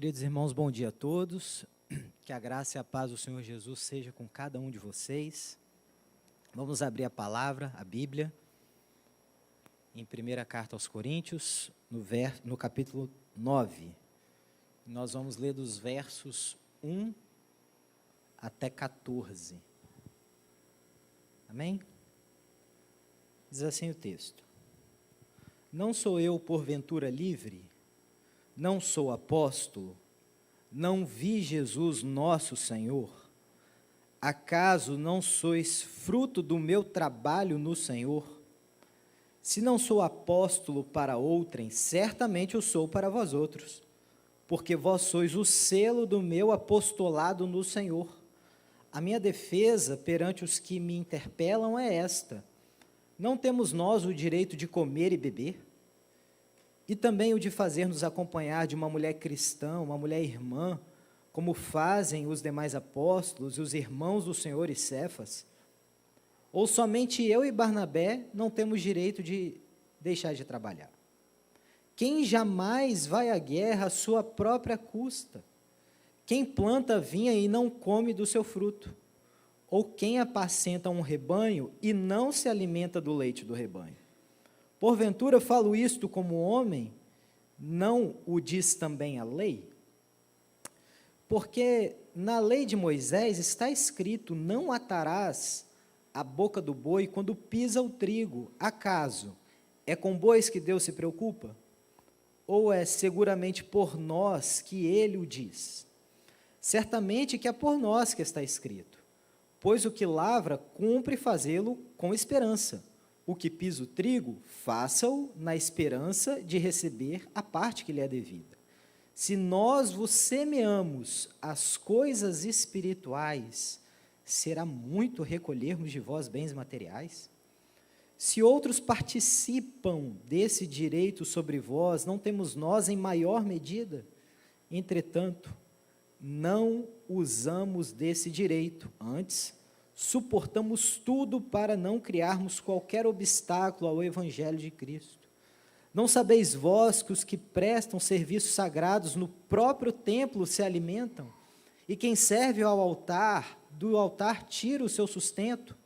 Queridos irmãos, bom dia a todos. Que a graça e a paz do Senhor Jesus seja com cada um de vocês. Vamos abrir a palavra, a Bíblia, em primeira carta aos Coríntios, no capítulo 9. Nós vamos ler dos versos 1 até 14. Amém? Diz assim o texto: Não sou eu porventura livre? Não sou apóstolo? Não vi Jesus nosso Senhor? Acaso não sois fruto do meu trabalho no Senhor? Se não sou apóstolo para outrem, certamente eu sou para vós outros, porque vós sois o selo do meu apostolado no Senhor. A minha defesa perante os que me interpelam é esta: não temos nós o direito de comer e beber? E também o de fazer-nos acompanhar de uma mulher cristã, uma mulher irmã, como fazem os demais apóstolos e os irmãos do Senhor e Cefas? Ou somente eu e Barnabé não temos direito de deixar de trabalhar? Quem jamais vai à guerra à sua própria custa? Quem planta vinha e não come do seu fruto? Ou quem apacenta um rebanho e não se alimenta do leite do rebanho? Porventura falo isto como homem, não o diz também a lei? Porque na lei de Moisés está escrito: não atarás a boca do boi quando pisa o trigo. Acaso é com bois que Deus se preocupa? Ou é seguramente por nós que ele o diz? Certamente que é por nós que está escrito: pois o que lavra, cumpre fazê-lo com esperança. O que pisa o trigo, faça-o na esperança de receber a parte que lhe é devida. Se nós vos semeamos as coisas espirituais, será muito recolhermos de vós bens materiais? Se outros participam desse direito sobre vós, não temos nós em maior medida? Entretanto, não usamos desse direito, antes suportamos tudo para não criarmos qualquer obstáculo ao Evangelho de Cristo. Não sabeis vós que os que prestam serviços sagrados no próprio templo se alimentam? E quem serve ao altar, do altar tira o seu sustento?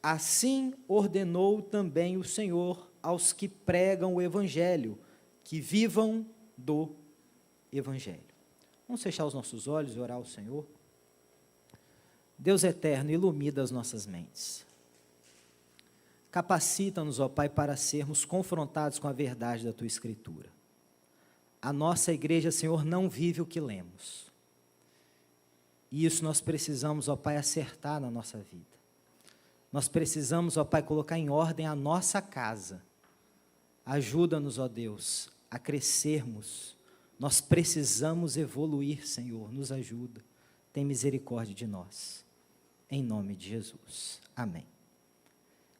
Assim ordenou também o Senhor aos que pregam o Evangelho, que vivam do Evangelho. Vamos fechar os nossos olhos e orar ao Senhor? Deus eterno, ilumina as nossas mentes. Capacita-nos, ó Pai, para sermos confrontados com a verdade da Tua Escritura. A nossa igreja, Senhor, não vive o que lemos. E isso nós precisamos, ó Pai, acertar na nossa vida. Nós precisamos, ó Pai, colocar em ordem a nossa casa. Ajuda-nos, ó Deus, a crescermos. Nós precisamos evoluir, Senhor, nos ajuda. Tem misericórdia de nós. Em nome de Jesus. Amém.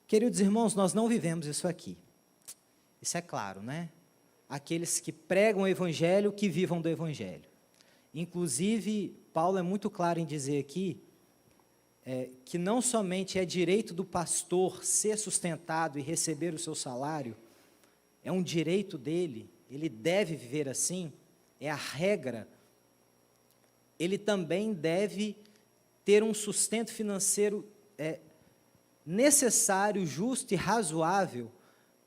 Queridos irmãos, nós não vivemos isso aqui. Isso é claro, né? Aqueles que pregam o Evangelho, que vivam do Evangelho. Inclusive, Paulo é muito claro em dizer aqui, que não somente é direito do pastor ser sustentado e receber o seu salário, é um direito dele, ele deve viver assim, é a regra. Ele também deve ter um sustento financeiro necessário, justo e razoável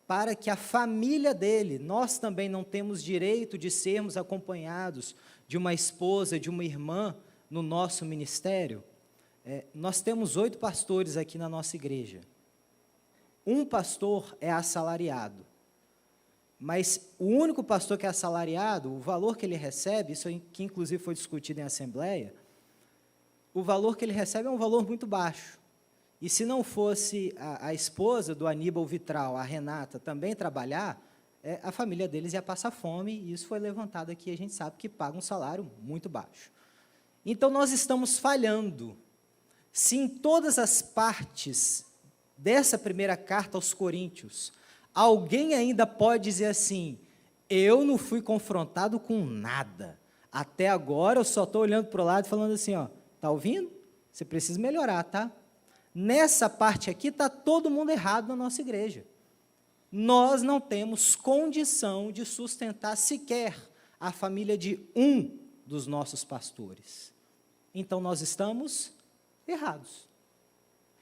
para que a família dele, nós também não temos direito de sermos acompanhados de uma esposa, de uma irmã no nosso ministério. Nós temos 8 pastores aqui na nossa igreja. Um pastor é assalariado. Mas o único pastor que é assalariado, o valor que ele recebe, isso que inclusive foi discutido em assembleia, o valor que ele recebe é um valor muito baixo. E se não fosse a esposa do Aníbal Vitral, a Renata, também trabalhar, a família deles ia passar fome, e isso foi levantado aqui, a gente sabe que paga um salário muito baixo. Então, nós estamos falhando. Se em todas as partes dessa primeira carta aos Coríntios, alguém ainda pode dizer assim: eu não fui confrontado com nada, até agora eu só estou olhando para o lado e falando assim, ó, está ouvindo? Você precisa melhorar, tá? Nessa parte aqui está todo mundo errado na nossa igreja. Nós não temos condição de sustentar sequer a família de um dos nossos pastores. Então, nós estamos errados.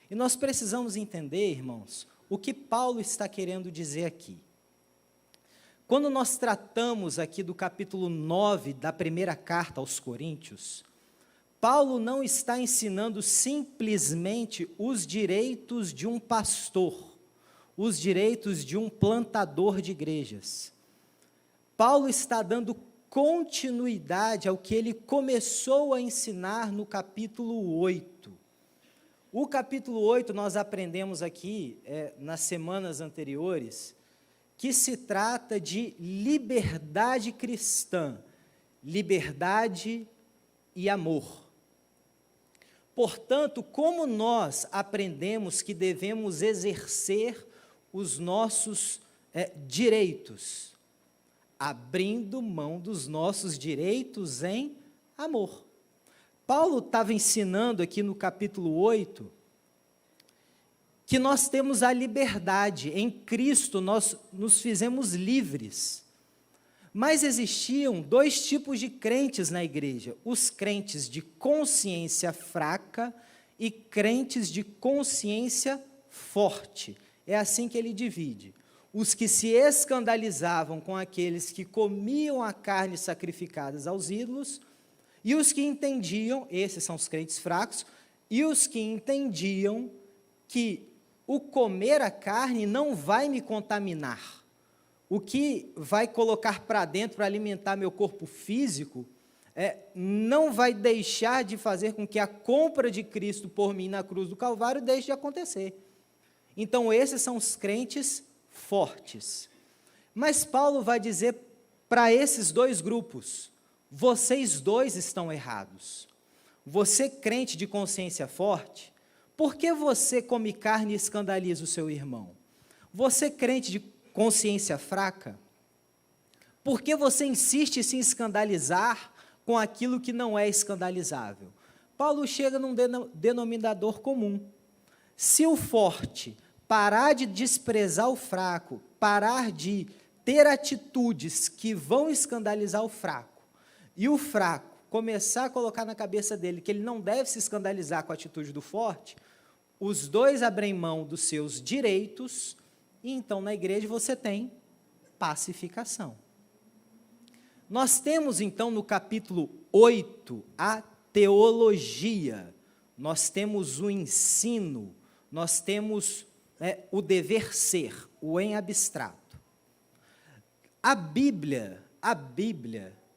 E nós precisamos entender, irmãos, o que Paulo está querendo dizer aqui. Quando nós tratamos aqui do capítulo 9 da primeira carta aos Coríntios, Paulo não está ensinando simplesmente os direitos de um pastor, os direitos de um plantador de igrejas. Paulo está dando continuidade ao que ele começou a ensinar no capítulo 8. O capítulo 8 nós aprendemos aqui, nas semanas anteriores, que se trata de liberdade cristã, liberdade e amor. Portanto, como nós aprendemos que devemos exercer os nossos direitos? Abrindo mão dos nossos direitos em amor. Paulo estava ensinando aqui no capítulo 8, que nós temos a liberdade, em Cristo nós nos fizemos livres. Mas existiam dois tipos de crentes na igreja, os crentes de consciência fraca e crentes de consciência forte. É assim que ele divide. Os que se escandalizavam com aqueles que comiam a carne sacrificadas aos ídolos, e os que entendiam, esses são os crentes fracos, e os que entendiam que o comer a carne não vai me contaminar. O que vai colocar para dentro para alimentar meu corpo físico não vai deixar de fazer com que a compra de Cristo por mim na cruz do Calvário deixe de acontecer. Então, esses são os crentes fortes. Mas Paulo vai dizer para esses dois grupos: vocês dois estão errados. Você, crente de consciência forte, por que você come carne e escandaliza o seu irmão? Você, crente de consciência fraca, por que você insiste em se escandalizar com aquilo que não é escandalizável? Paulo chega num denominador comum. Se o forte parar de desprezar o fraco, parar de ter atitudes que vão escandalizar o fraco, e o fraco começar a colocar na cabeça dele que ele não deve se escandalizar com a atitude do forte, os dois abrem mão dos seus direitos, e então na igreja você tem pacificação. Nós temos então no capítulo 8 a teologia, nós temos o ensino, nós temos o dever ser, o em abstrato. A Bíblia,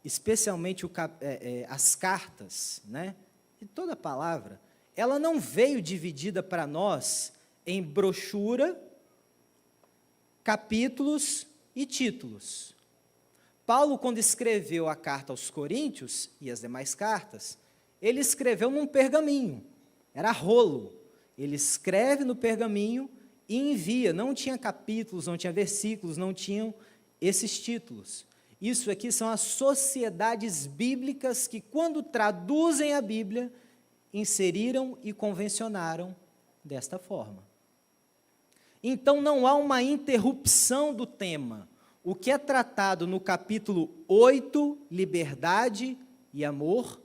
especialmente as cartas, e toda a palavra, ela não veio dividida para nós em brochura, capítulos e títulos. Paulo, quando escreveu a carta aos Coríntios e as demais cartas, ele escreveu num pergaminho, era rolo. Ele escreve no pergaminho e envia, não tinha capítulos, não tinha versículos, não tinham esses títulos. Isso aqui são as sociedades bíblicas que, quando traduzem a Bíblia, inseriram e convencionaram desta forma. Então, não há uma interrupção do tema. O que é tratado no capítulo 8, liberdade e amor,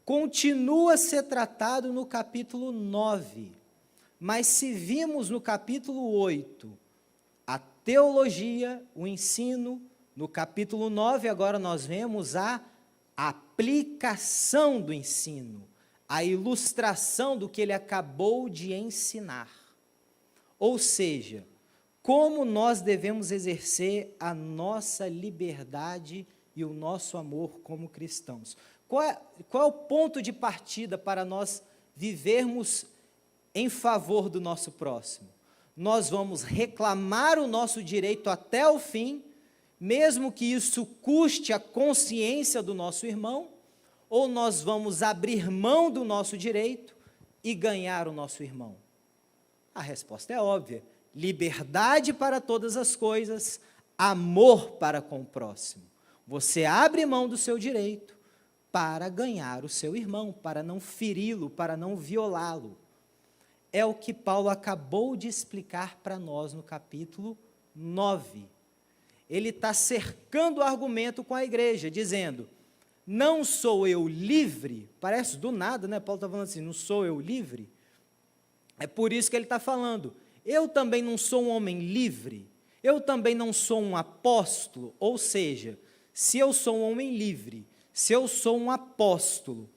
continua a ser tratado no capítulo 9. Mas se vimos no capítulo 8 a teologia, o ensino, no capítulo 9 agora nós vemos a aplicação do ensino, a ilustração do que ele acabou de ensinar. Ou seja, como nós devemos exercer a nossa liberdade e o nosso amor como cristãos. Qual é o ponto de partida para nós vivermos em favor do nosso próximo? Nós vamos reclamar o nosso direito até o fim, mesmo que isso custe a consciência do nosso irmão, ou nós vamos abrir mão do nosso direito e ganhar o nosso irmão? A resposta é óbvia: liberdade para todas as coisas, amor para com o próximo. Você abre mão do seu direito para ganhar o seu irmão, para não feri-lo, para não violá-lo. É o que Paulo acabou de explicar para nós no capítulo 9. ele está cercando o argumento com a igreja, dizendo, não sou eu livre, parece do nada, né? Paulo está falando assim, não sou eu livre? É por isso que ele está falando, eu também não sou um homem livre, eu também não sou um apóstolo, ou seja, se eu sou um homem livre, se eu sou um apóstolo,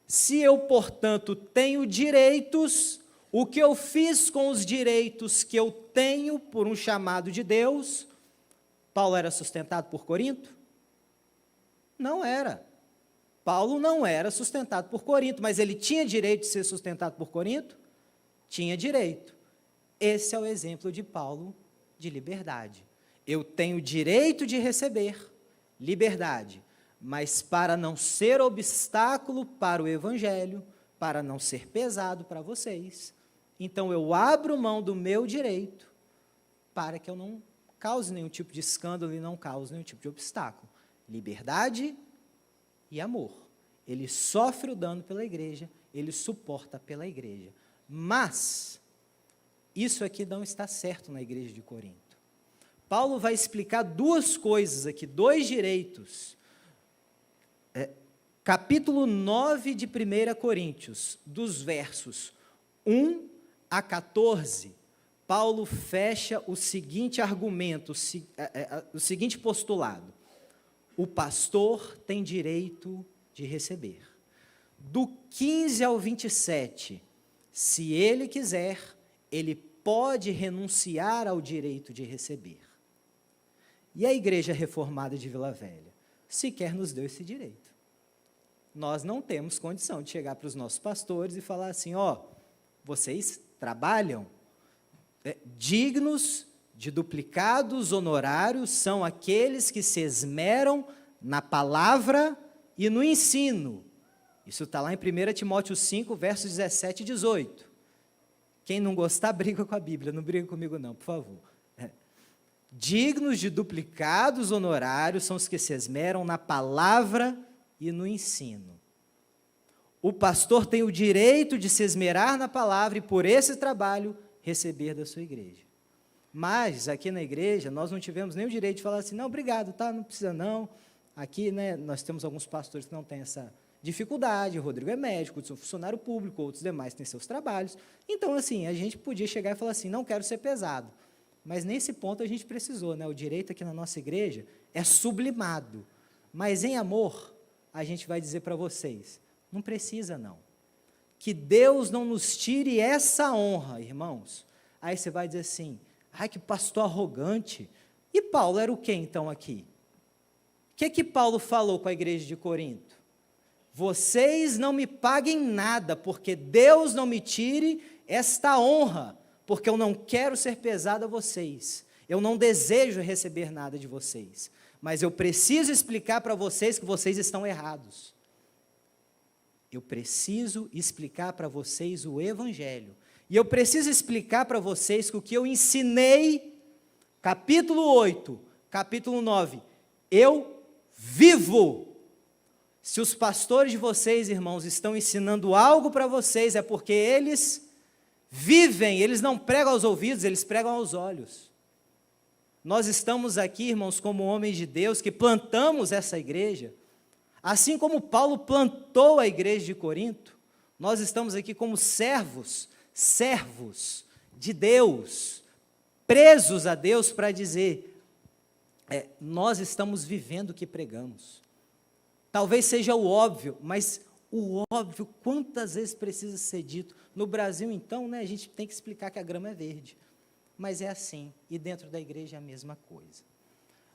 se eu, portanto, tenho direitos, o que eu fiz com os direitos que eu tenho por um chamado de Deus, Paulo era sustentado por Corinto? Não era. Paulo não era sustentado por Corinto, mas ele tinha direito de ser sustentado por Corinto? Tinha direito. Esse é o exemplo de Paulo de liberdade. Eu tenho direito de receber liberdade, mas para não ser obstáculo para o evangelho, para não ser pesado para vocês, então eu abro mão do meu direito para que eu não cause nenhum tipo de escândalo e não cause nenhum tipo de obstáculo. Liberdade e amor. Ele sofre o dano pela igreja, ele suporta pela igreja. Mas isso aqui não está certo na igreja de Corinto. Paulo vai explicar duas coisas aqui, dois direitos. Capítulo 9 de 1 Coríntios, dos versos 1 a 14, Paulo fecha o seguinte argumento, o seguinte postulado: o pastor tem direito de receber. Do 15 ao 27, se ele quiser, ele pode renunciar ao direito de receber. E a Igreja Reformada de Vila Velha sequer nos deu esse direito. Nós não temos condição de chegar para os nossos pastores e falar assim, ó, vocês trabalham dignos de duplicados honorários, são aqueles que se esmeram na palavra e no ensino. Isso está lá em 1 Timóteo 5, versos 17 e 18. Quem não gostar, briga com a Bíblia, não briga comigo não, por favor. Dignos de duplicados honorários são os que se esmeram na palavra e no ensino. O pastor tem o direito de se esmerar na palavra e, por esse trabalho, receber da sua igreja. Mas, aqui na igreja, nós não tivemos nem o direito de falar assim, não, obrigado, tá, não precisa não. Aqui, né, nós temos alguns pastores que não têm essa dificuldade, o Rodrigo é médico, outros são funcionário público, outros demais têm seus trabalhos. Então, assim, a gente podia chegar e falar assim, não quero ser pesado. Mas nesse ponto a gente precisou, né? O direito aqui na nossa igreja é sublimado. Mas em amor, a gente vai dizer para vocês, não precisa não. Que Deus não nos tire essa honra, irmãos. Aí você vai dizer assim, ai que pastor arrogante. E Paulo era o que então aqui? O que Paulo falou com a igreja de Corinto? Vocês não me paguem nada, porque Deus não me tire esta honra, porque eu não quero ser pesado a vocês, eu não desejo receber nada de vocês, mas eu preciso explicar para vocês que vocês estão errados. Eu preciso explicar para vocês o Evangelho, e eu preciso explicar para vocês que o que eu ensinei, capítulo 8, capítulo 9, eu vivo. Se os pastores de vocês, irmãos, estão ensinando algo para vocês, é porque eles vivem, eles não pregam aos ouvidos, eles pregam aos olhos. Nós estamos aqui, irmãos, como homens de Deus, que plantamos essa igreja, assim como Paulo plantou a igreja de Corinto, nós estamos aqui como servos de Deus, presos a Deus para dizer, nós estamos vivendo o que pregamos. Talvez seja o óbvio, mas o óbvio, quantas vezes precisa ser dito? No Brasil, então, né, a gente tem que explicar que a grama é verde. Mas é assim, e dentro da igreja é a mesma coisa.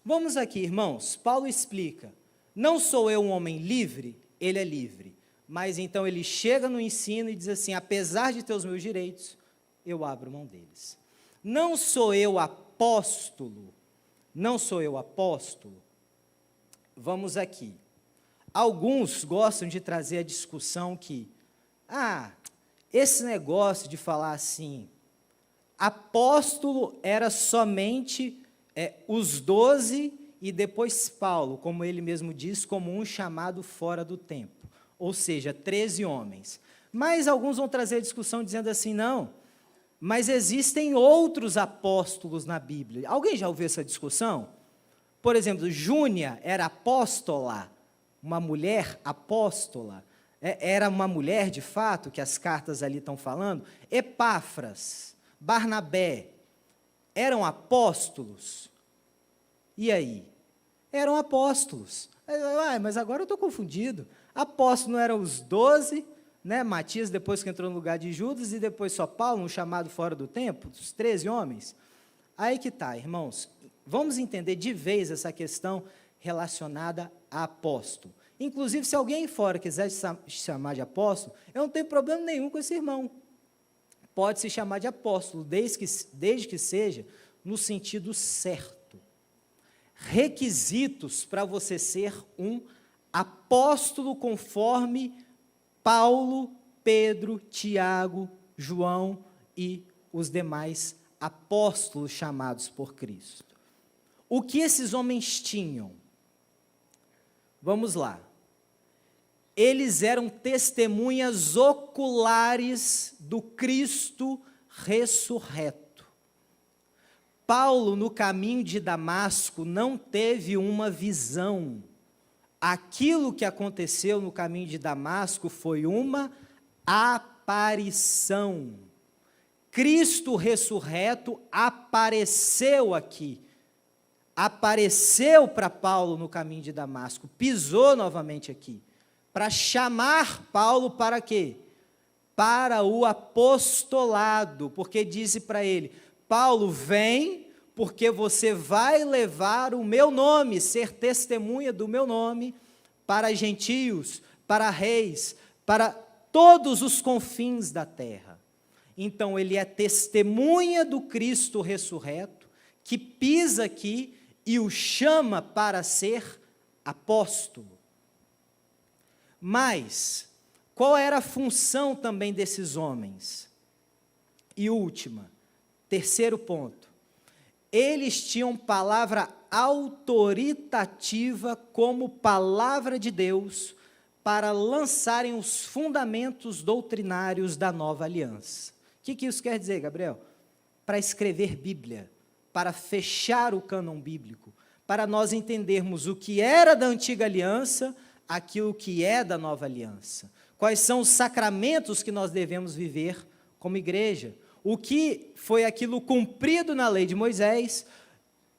Vamos aqui, irmãos, Paulo explica, não sou eu um homem livre, ele é livre. Mas então ele chega no ensino e diz assim, apesar de ter os meus direitos, eu abro mão deles. Não sou eu apóstolo, vamos aqui. Alguns gostam de trazer a discussão que, esse negócio de falar assim, apóstolo era somente os 12 e depois Paulo, como ele mesmo diz, como um chamado fora do tempo, ou seja, 13 homens. Mas alguns vão trazer a discussão dizendo assim, não, mas existem outros apóstolos na Bíblia. Alguém já ouviu essa discussão? Por exemplo, Júnia era apóstola, uma mulher apóstola, era uma mulher de fato, que as cartas ali estão falando. Epáfras, Barnabé, eram apóstolos? E aí? Eram apóstolos. Mas agora eu estou confundido. Apóstolos não eram os 12, né? Matias depois que entrou no lugar de Judas, e depois só Paulo, um chamado fora do tempo, os 13 homens. Aí que está, irmãos. Vamos entender de vez essa questão relacionada a apóstolo. Inclusive, se alguém fora quiser se chamar de apóstolo, eu não tenho problema nenhum com esse irmão. Pode se chamar de apóstolo, desde que seja no sentido certo. Requisitos para você ser um apóstolo conforme Paulo, Pedro, Tiago, João e os demais apóstolos chamados por Cristo. O que esses homens tinham? Vamos lá. Eles eram testemunhas oculares do Cristo ressurreto. Paulo, no caminho de Damasco, não teve uma visão. Aquilo que aconteceu no caminho de Damasco foi uma aparição. Cristo ressurreto apareceu aqui. Apareceu para Paulo no caminho de Damasco, pisou novamente aqui, para chamar Paulo para quê? Para o apostolado, porque disse para ele: Paulo, vem, porque você vai levar o meu nome, ser testemunha do meu nome, para gentios, para reis, para todos os confins da terra. Então, ele é testemunha do Cristo ressurreto, que pisa aqui e o chama para ser apóstolo. Mas, qual era a função também desses homens? E última, terceiro ponto, eles tinham palavra autoritativa como palavra de Deus para lançarem os fundamentos doutrinários da nova aliança. O que isso quer dizer, Gabriel? Para escrever Bíblia, para fechar o cânon bíblico, para nós entendermos o que era da antiga aliança, aquilo que é da nova aliança. Quais são os sacramentos que nós devemos viver como igreja? O que foi aquilo cumprido na lei de Moisés,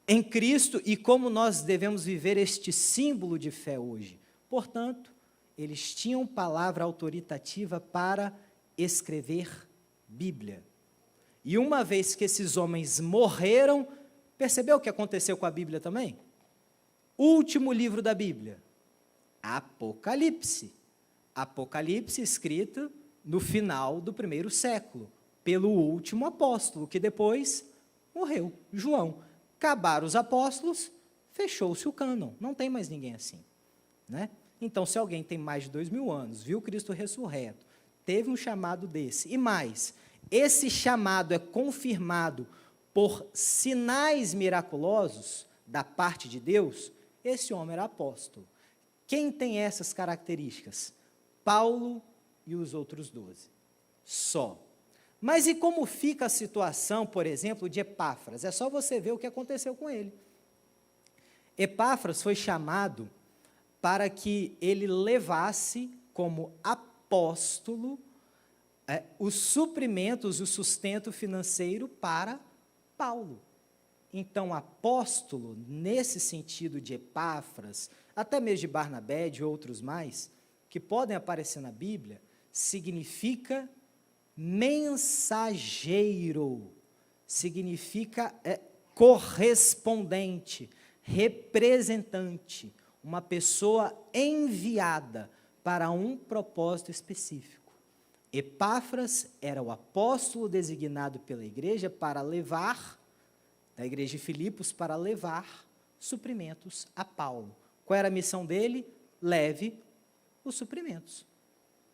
em Cristo, e como nós devemos viver este símbolo de fé hoje. Portanto, eles tinham palavra autoritativa para escrever Bíblia. E uma vez que esses homens morreram, percebeu o que aconteceu com a Bíblia também? Último livro da Bíblia, Apocalipse. Apocalipse escrito no final do primeiro século, pelo último apóstolo, que depois morreu, João. Acabaram os apóstolos, fechou-se o cânon, não tem mais ninguém assim, né? Então, se alguém tem mais de 2000 anos, viu Cristo ressurreto, teve um chamado desse, e mais, esse chamado é confirmado por sinais miraculosos da parte de Deus, esse homem era apóstolo. Quem tem essas características? Paulo e os outros 12. Só. Mas e como fica a situação, por exemplo, de Epáfras? É só você ver o que aconteceu com ele. Epáfras foi chamado para que ele levasse como apóstolo os suprimentos, o sustento financeiro para Paulo. Então, apóstolo, nesse sentido de Epáfras, até mesmo de Barnabé, de outros mais, que podem aparecer na Bíblia, significa mensageiro, significa correspondente, representante, uma pessoa enviada para um propósito específico. Epáfras era o apóstolo designado pela igreja para levar, da igreja de Filipos, para levar suprimentos a Paulo. Qual era a missão dele? Leve os suprimentos.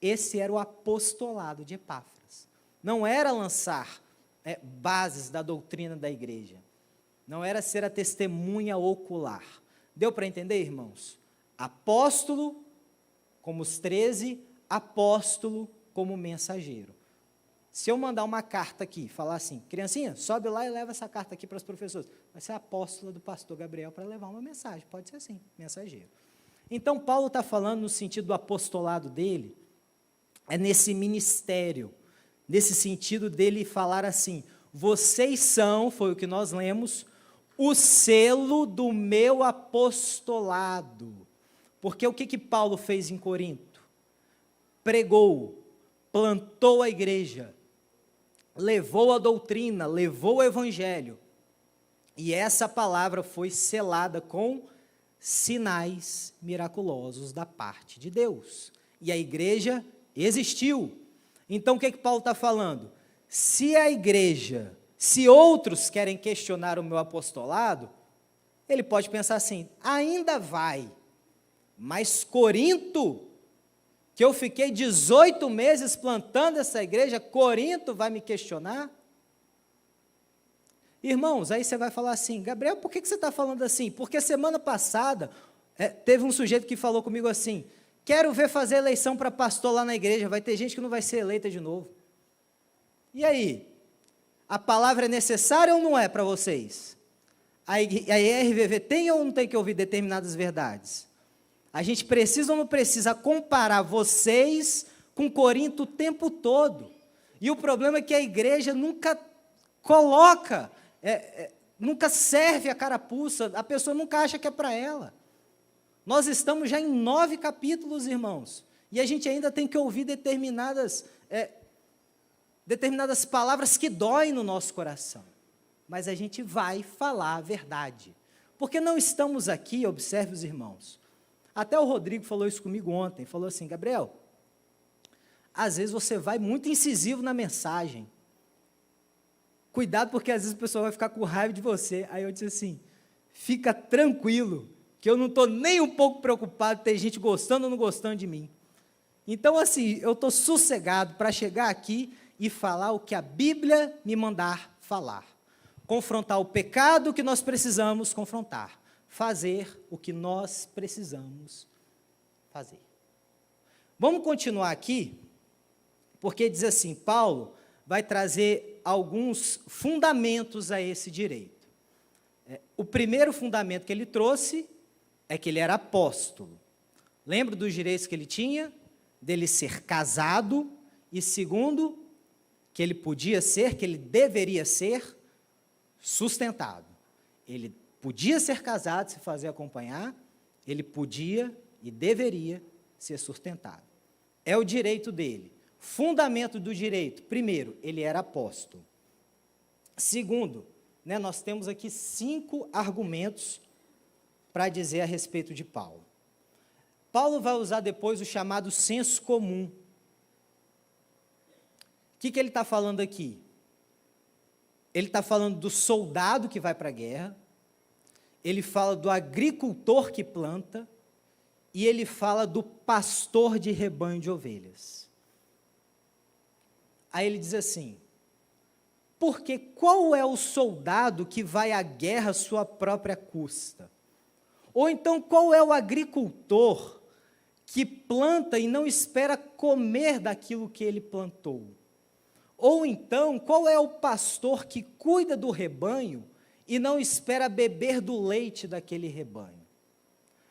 Esse era o apostolado de Epáfras. Não era lançar bases da doutrina da igreja. Não era ser a testemunha ocular. Deu para entender, irmãos? Apóstolo, como os 13, apóstolo como mensageiro. Se eu mandar uma carta aqui, falar assim, criancinha, sobe lá e leva essa carta aqui para os professores, vai ser a apóstola do pastor Gabriel para levar uma mensagem, pode ser assim, mensageiro. Então, Paulo está falando no sentido do apostolado dele, é nesse ministério, nesse sentido dele falar assim, vocês são, foi o que nós lemos, o selo do meu apostolado. Porque o que Paulo fez em Corinto? Pregou, plantou a igreja, levou a doutrina, levou o evangelho, e essa palavra foi selada com sinais miraculosos da parte de Deus, e a igreja existiu. Então, o que Paulo está falando? Se a igreja, se outros querem questionar o meu apostolado, ele pode pensar assim, ainda vai, mas Corinto, que eu fiquei 18 meses plantando essa igreja, Corinto vai me questionar? Irmãos, aí você vai falar assim, Gabriel, por que você está falando assim? Porque semana passada, teve um sujeito que falou comigo assim, quero ver fazer eleição para pastor lá na igreja, vai ter gente que não vai ser eleita de novo. E aí? A palavra é necessária ou não é para vocês? A IRVV tem ou não tem que ouvir determinadas verdades? A gente precisa ou não precisa comparar vocês com Corinto o tempo todo? E o problema é que a igreja nunca coloca, nunca serve a carapuça, a pessoa nunca acha que é para ela. Nós estamos já em 9 capítulos, irmãos, e a gente ainda tem que ouvir determinadas palavras que doem no nosso coração. Mas a gente vai falar a verdade. Porque não estamos aqui, observe os irmãos. Até o Rodrigo falou isso comigo ontem, falou assim, Gabriel, às vezes você vai muito incisivo na mensagem. Cuidado, porque às vezes o pessoal vai ficar com raiva de você. Aí eu disse assim, fica tranquilo, que eu não estou nem um pouco preocupado de ter gente gostando ou não gostando de mim. Então, assim, eu estou sossegado para chegar aqui e falar o que a Bíblia me mandar falar. Confrontar o pecado que nós precisamos confrontar. Fazer o que nós precisamos fazer. Vamos continuar aqui, porque diz assim, Paulo vai trazer alguns fundamentos a esse direito. O primeiro fundamento que ele trouxe é que ele era apóstolo. Lembra dos direitos que ele tinha? Dele ser casado, e segundo, que ele podia ser, que ele deveria ser, sustentado. Ele podia ser casado, se fazer acompanhar, ele podia e deveria ser sustentado. É o direito dele. Fundamento do direito, primeiro, ele era apóstolo. Segundo, nós temos aqui 5 argumentos para dizer a respeito de Paulo. Paulo vai usar depois o chamado senso comum. O que ele está falando aqui? Ele está falando do soldado que vai para a guerra, ele fala do agricultor que planta, e ele fala do pastor de rebanho de ovelhas. Aí ele diz assim, porque qual é o soldado que vai à guerra à sua própria custa? Ou então, qual é o agricultor que planta e não espera comer daquilo que ele plantou? Ou então, qual é o pastor que cuida do rebanho e não espera beber do leite daquele rebanho?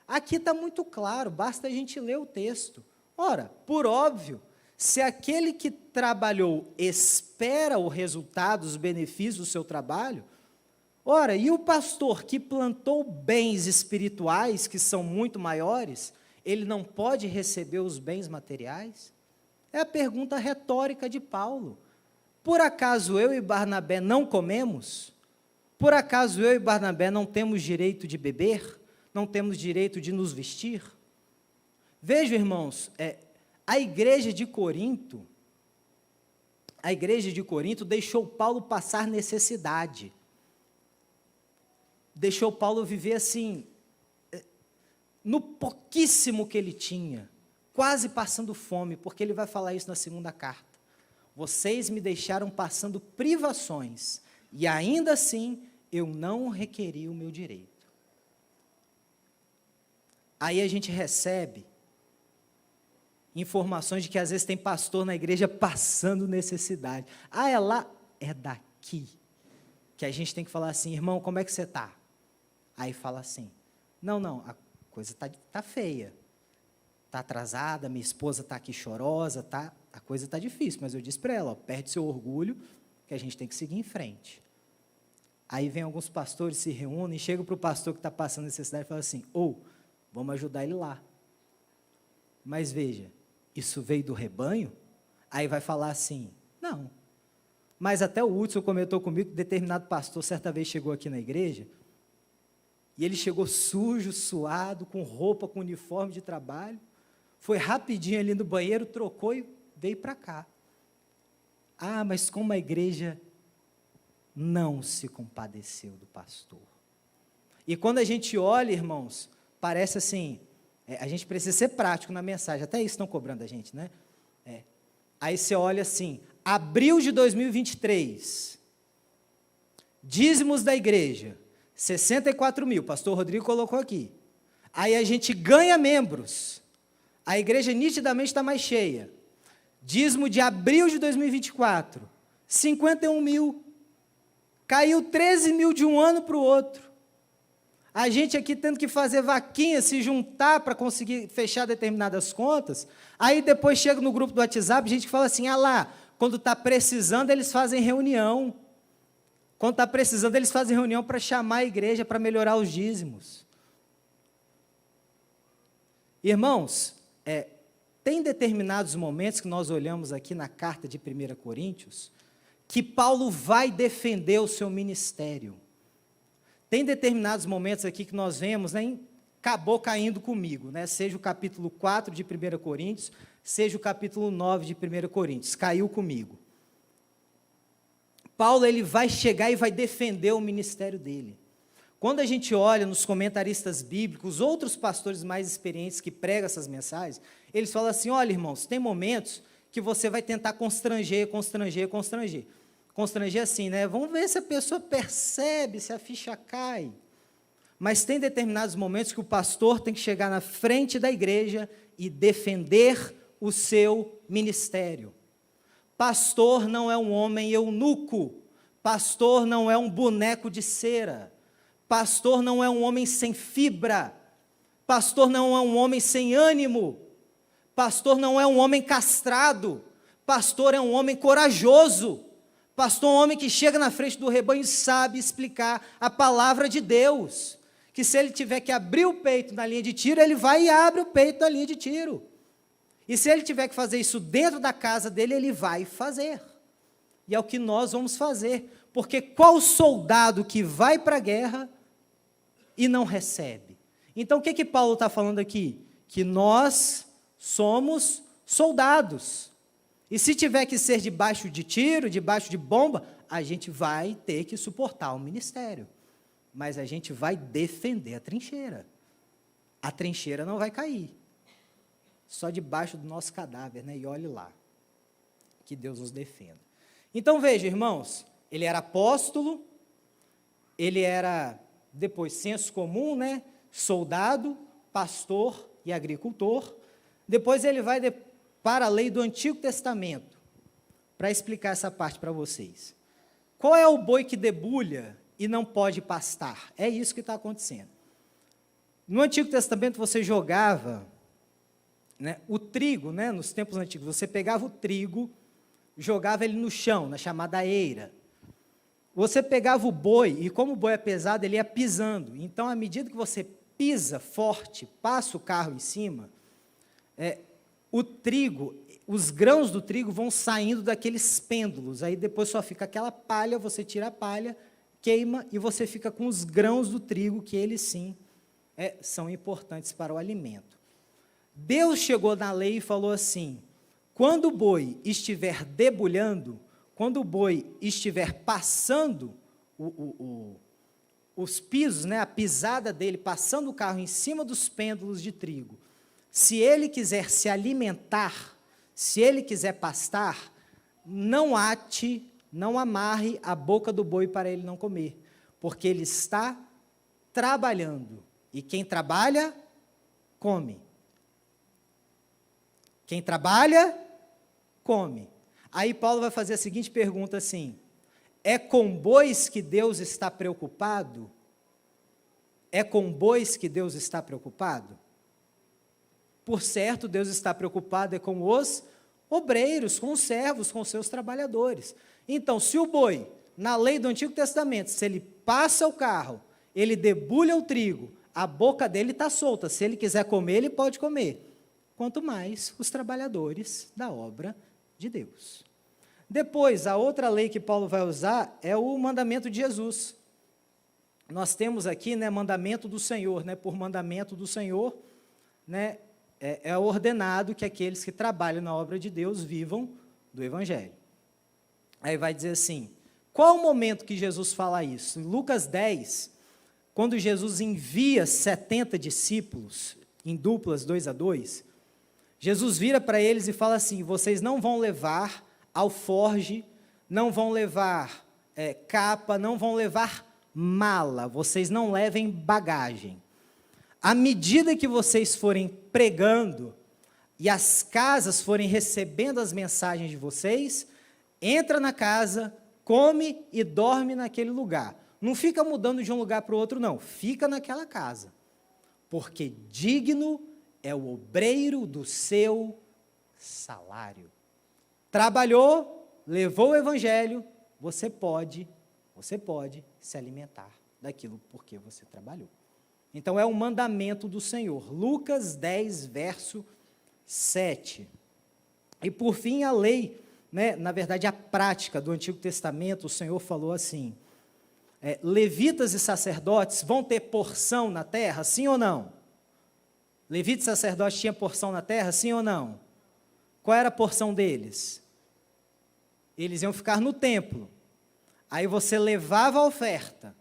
Aqui está muito claro, basta a gente ler o texto. Ora, por óbvio, se aquele que trabalhou espera o resultado, os benefícios do seu trabalho, ora, e o pastor que plantou bens espirituais, que são muito maiores, ele não pode receber os bens materiais? É a pergunta retórica de Paulo. Por acaso eu e Barnabé não comemos? Por acaso eu e Barnabé não temos direito de beber? Não temos direito de nos vestir? Vejam, irmãos, a igreja de Corinto deixou Paulo passar necessidade. Deixou Paulo viver assim, no pouquíssimo que ele tinha, quase passando fome, porque ele vai falar isso na segunda carta. Vocês me deixaram passando privações, e ainda assim eu não requeri o meu direito. Aí a gente recebe informações de que às vezes tem pastor na igreja passando necessidade. Ah, é lá? É daqui. Que a gente tem que falar assim, irmão, como é que você está? Aí fala assim, não, a coisa tá feia. Está atrasada, minha esposa está aqui chorosa, a coisa está difícil, mas eu disse para ela, perde seu orgulho, que a gente tem que seguir em frente. Aí vem alguns pastores, se reúnem, chegam para o pastor que está passando necessidade e falam assim, vamos ajudar ele lá. Mas veja, isso veio do rebanho? Aí vai falar assim, não. Mas até o Hudson comentou comigo que determinado pastor certa vez chegou aqui na igreja, e ele chegou sujo, suado, com roupa, com uniforme de trabalho, foi rapidinho ali no banheiro, trocou e veio para cá. Ah, mas como a igreja não se compadeceu do pastor. E quando a gente olha, irmãos, parece assim, a gente precisa ser prático na mensagem, até isso estão cobrando a gente, né? Aí você olha assim, abril de 2023, dízimos da igreja, 64 mil, o pastor Rodrigo colocou aqui. Aí a gente ganha membros, a igreja nitidamente está mais cheia. Dízimo de abril de 2024, 51 mil. Caiu 13 mil de um ano para o outro. A gente aqui tendo que fazer vaquinha, se juntar para conseguir fechar determinadas contas. Aí depois chega no grupo do WhatsApp, gente que fala assim, lá, quando está precisando, eles fazem reunião. Quando está precisando, eles fazem reunião para chamar a igreja, para melhorar os dízimos. Irmãos, tem determinados momentos que nós olhamos aqui na carta de 1 Coríntios, que Paulo vai defender o seu ministério. Tem determinados momentos aqui que nós vemos, acabou caindo comigo, seja o capítulo 4 de 1 Coríntios, seja o capítulo 9 de 1 Coríntios, caiu comigo. Paulo ele vai chegar e vai defender o ministério dele. Quando a gente olha nos comentaristas bíblicos, outros pastores mais experientes que pregam essas mensagens, eles falam assim, olha irmãos, tem momentos que você vai tentar constranger assim, vamos ver se a pessoa percebe, se a ficha cai. Mas tem determinados momentos que o pastor tem que chegar na frente da igreja e defender o seu ministério. Pastor não é um homem eunuco, pastor não é um boneco de cera, pastor não é um homem sem fibra, pastor não é um homem sem ânimo, pastor não é um homem castrado, pastor é um homem corajoso, pastor é um homem que chega na frente do rebanho e sabe explicar a palavra de Deus, que se ele tiver que abrir o peito na linha de tiro, ele vai e abre o peito na linha de tiro. E se ele tiver que fazer isso dentro da casa dele, ele vai fazer. E é o que nós vamos fazer. Porque qual soldado que vai para a guerra e não recebe? Então, o que Paulo está falando aqui? Que nós somos soldados. E se tiver que ser debaixo de tiro, debaixo de bomba, a gente vai ter que suportar o ministério. Mas a gente vai defender a trincheira. A trincheira não vai cair. Só debaixo do nosso cadáver, E olhe lá, que Deus nos defenda. Então, veja, irmãos, ele era apóstolo, ele era, depois, senso comum, soldado, pastor e agricultor. Depois ele vai para a lei do Antigo Testamento, para explicar essa parte para vocês. Qual é o boi que debulha e não pode pastar? É isso que está acontecendo. No Antigo Testamento você jogava o trigo, nos tempos antigos, você pegava o trigo, jogava ele no chão, na chamada eira. Você pegava o boi, e como o boi é pesado, ele ia pisando. Então, à medida que você pisa forte, passa o carro em cima, o trigo, os grãos do trigo vão saindo daqueles pêndulos, aí depois só fica aquela palha, você tira a palha, queima, e você fica com os grãos do trigo, que eles sim são importantes para o alimento. Deus chegou na lei e falou assim, quando o boi estiver debulhando, quando o boi estiver passando os pisos, a pisada dele, passando o carro em cima dos pêndulos de trigo, se ele quiser se alimentar, se ele quiser pastar, não ate, não amarre a boca do boi para ele não comer, porque ele está trabalhando, e quem trabalha, come. Quem trabalha, come. Aí Paulo vai fazer a seguinte pergunta assim: é com bois que Deus está preocupado? É com bois que Deus está preocupado? Por certo, Deus está preocupado com os obreiros, com os servos, com os seus trabalhadores. Então, se o boi, na lei do Antigo Testamento, se ele passa o carro, ele debulha o trigo, a boca dele está solta, se ele quiser comer, ele pode comer. Quanto mais os trabalhadores da obra de Deus. Depois, a outra lei que Paulo vai usar é o mandamento de Jesus. Nós temos aqui, mandamento do Senhor, por mandamento do Senhor, é ordenado que aqueles que trabalham na obra de Deus vivam do Evangelho. Aí vai dizer assim, qual o momento que Jesus fala isso? Em Lucas 10, quando Jesus envia 70 discípulos, em duplas, 2 a 2, Jesus vira para eles e fala assim, vocês não vão levar alforge, não vão levar capa, não vão levar mala, vocês não levem bagagem. À medida que vocês forem pregando e as casas forem recebendo as mensagens de vocês, entra na casa, come e dorme naquele lugar. Não fica mudando de um lugar para o outro, não. Fica naquela casa. Porque digno é o obreiro do seu salário. Trabalhou, levou o evangelho, você pode se alimentar daquilo porque você trabalhou. Então, é um mandamento do Senhor. Lucas 10, verso 7. E, por fim, a lei, na verdade, a prática do Antigo Testamento, o Senhor falou assim, levitas e sacerdotes vão ter porção na terra, sim ou não? Levitas e sacerdotes tinham porção na terra, sim ou não? Qual era a porção deles? Eles iam ficar no templo. Aí você levava a oferta.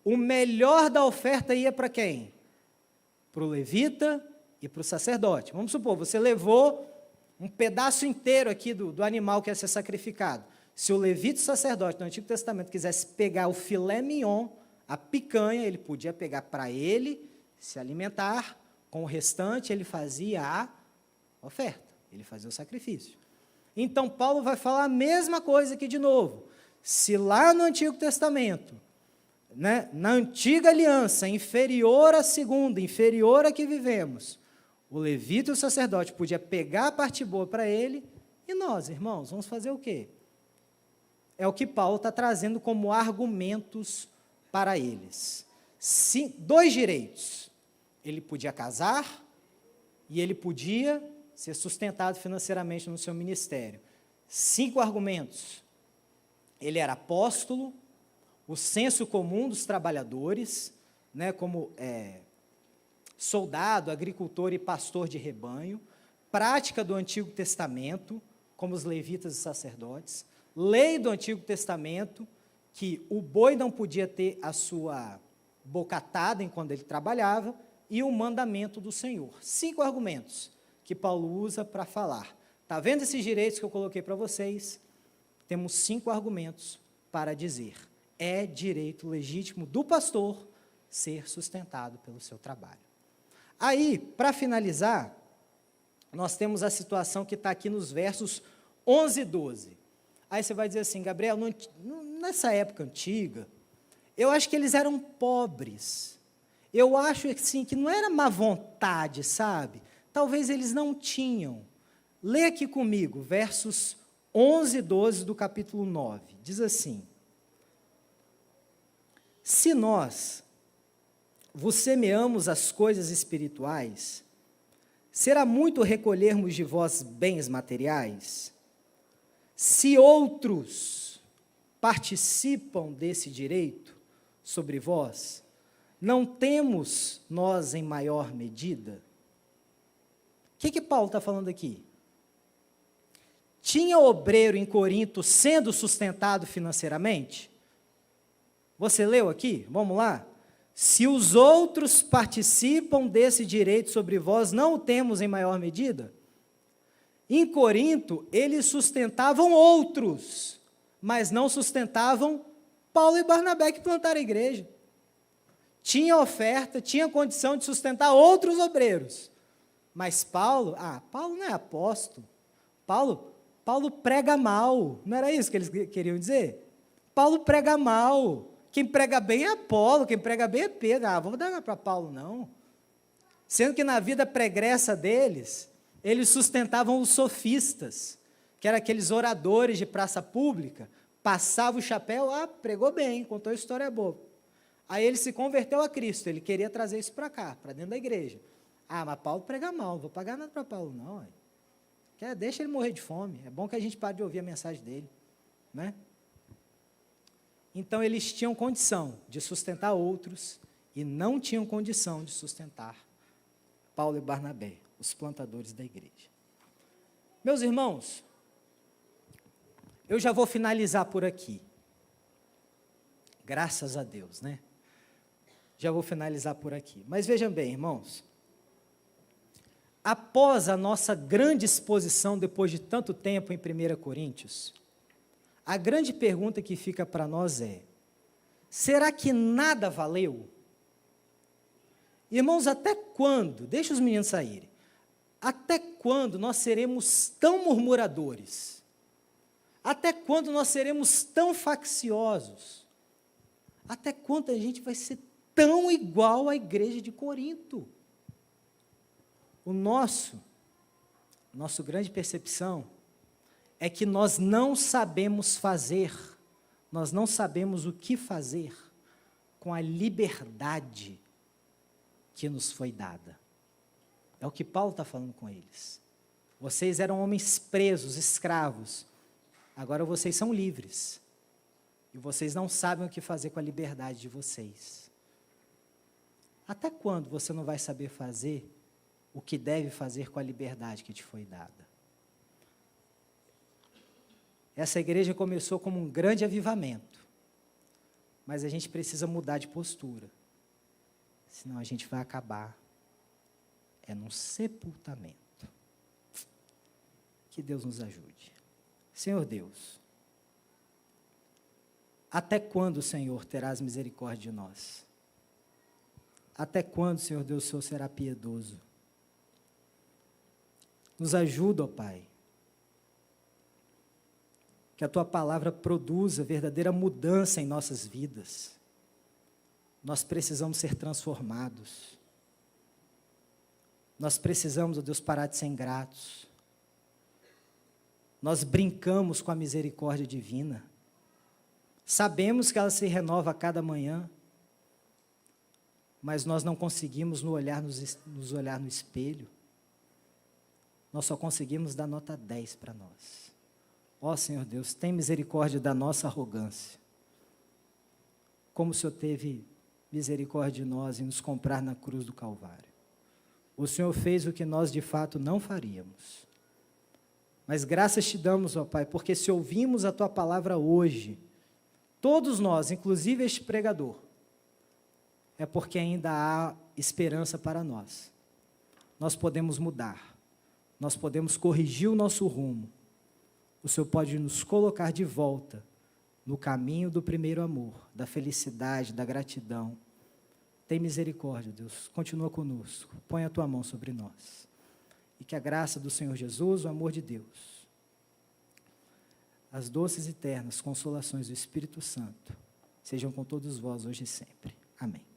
O melhor da oferta ia para quem? Para o levita e para o sacerdote. Vamos supor, você levou um pedaço inteiro aqui do animal que ia ser sacrificado. Se o levita e o sacerdote do Antigo Testamento quisesse pegar o filé mignon, a picanha, ele podia pegar para ele se alimentar, com o restante ele fazia a oferta, ele fazia o sacrifício. Então, Paulo vai falar a mesma coisa aqui de novo. Se lá no Antigo Testamento, na antiga aliança, inferior à segunda, inferior à que vivemos, o levita e o sacerdote podia pegar a parte boa para ele, e nós, irmãos, vamos fazer o quê? É o que Paulo está trazendo como argumentos para eles. 2 direitos. Ele podia casar e ele podia ser sustentado financeiramente no seu ministério. 5 argumentos. Ele era apóstolo, o senso comum dos trabalhadores, como soldado, agricultor e pastor de rebanho, prática do Antigo Testamento, como os levitas e sacerdotes, lei do Antigo Testamento, que o boi não podia ter a sua boca atada enquanto ele trabalhava, e o mandamento do Senhor. 5 argumentos que Paulo usa para falar. Está vendo esses direitos que eu coloquei para vocês? Temos 5 argumentos para dizer. É direito legítimo do pastor ser sustentado pelo seu trabalho. Aí, para finalizar, nós temos a situação que está aqui nos versos 11 e 12. Aí você vai dizer assim, Gabriel, nessa época antiga, eu acho que eles eram pobres. Eu acho assim, que não era má vontade, sabe? Talvez eles não tinham. Lê aqui comigo, versos 11 e 12 do capítulo 9. Diz assim, se nós vos semeamos as coisas espirituais, será muito recolhermos de vós bens materiais? Se outros participam desse direito sobre vós, não temos nós em maior medida? O que Paulo está falando aqui? Tinha obreiro em Corinto sendo sustentado financeiramente? Você leu aqui? Vamos lá? Se os outros participam desse direito sobre vós, não o temos em maior medida? Em Corinto, eles sustentavam outros, mas não sustentavam Paulo e Barnabé que plantaram a igreja. Tinha oferta, tinha condição de sustentar outros obreiros, Mas Paulo, Paulo não é apóstolo. Paulo prega mal. Não era isso que eles queriam dizer? Paulo prega mal. Quem prega bem é Apolo, quem prega bem é Pedro. Vamos dar para Paulo, não. Sendo que na vida pregressa deles, eles sustentavam os sofistas, que eram aqueles oradores de praça pública, passava o chapéu, pregou bem, contou história boa. Aí ele se converteu a Cristo, ele queria trazer isso para cá, para dentro da igreja. Mas Paulo prega mal, não vou pagar nada para Paulo, não. Deixa ele morrer de fome, é bom que a gente pare de ouvir a mensagem dele, né? Então, eles tinham condição de sustentar outros e não tinham condição de sustentar Paulo e Barnabé, os plantadores da igreja. Meus irmãos, eu já vou finalizar por aqui. Graças a Deus, né? Já vou finalizar por aqui. Mas vejam bem, irmãos, após a nossa grande exposição, depois de tanto tempo em 1 Coríntios, a grande pergunta que fica para nós é: será que nada valeu? Irmãos, até quando, deixa os meninos saírem, até quando nós seremos tão murmuradores? Até quando nós seremos tão facciosos? Até quando a gente vai ser tão igual à igreja de Corinto? O nossa grande percepção é que nós não sabemos fazer, nós não sabemos o que fazer com a liberdade que nos foi dada. É o que Paulo está falando com eles. Vocês eram homens presos, escravos, agora vocês são livres. E vocês não sabem o que fazer com a liberdade de vocês. Até quando você não vai saber fazer o que deve fazer com a liberdade que te foi dada? Essa igreja começou como um grande avivamento, mas a gente precisa mudar de postura, senão a gente vai acabar num sepultamento. Que Deus nos ajude. Senhor Deus, até quando, Senhor, terás misericórdia de nós? Até quando, Senhor Deus, o Senhor será piedoso? Nos ajuda, ó Pai, que a Tua palavra produza verdadeira mudança em nossas vidas. Nós precisamos ser transformados. Nós precisamos, ó Deus, parar de ser ingratos. Nós brincamos com a misericórdia divina. Sabemos que ela se renova a cada manhã, mas nós não conseguimos nos olhar no espelho. Nós só conseguimos dar nota 10 para nós. Ó Senhor Deus, tem misericórdia da nossa arrogância. Como o Senhor teve misericórdia de nós em nos comprar na cruz do Calvário. O Senhor fez o que nós de fato não faríamos. Mas graças te damos, ó Pai, porque se ouvimos a Tua palavra hoje, todos nós, inclusive este pregador, é porque ainda há esperança para nós. Nós podemos mudar, nós podemos corrigir o nosso rumo. O Senhor pode nos colocar de volta no caminho do primeiro amor, da felicidade, da gratidão. Tem misericórdia, Deus, continua conosco, põe a Tua mão sobre nós. E que a graça do Senhor Jesus, o amor de Deus, as doces e eternas consolações do Espírito Santo, sejam com todos vós hoje e sempre. Amém.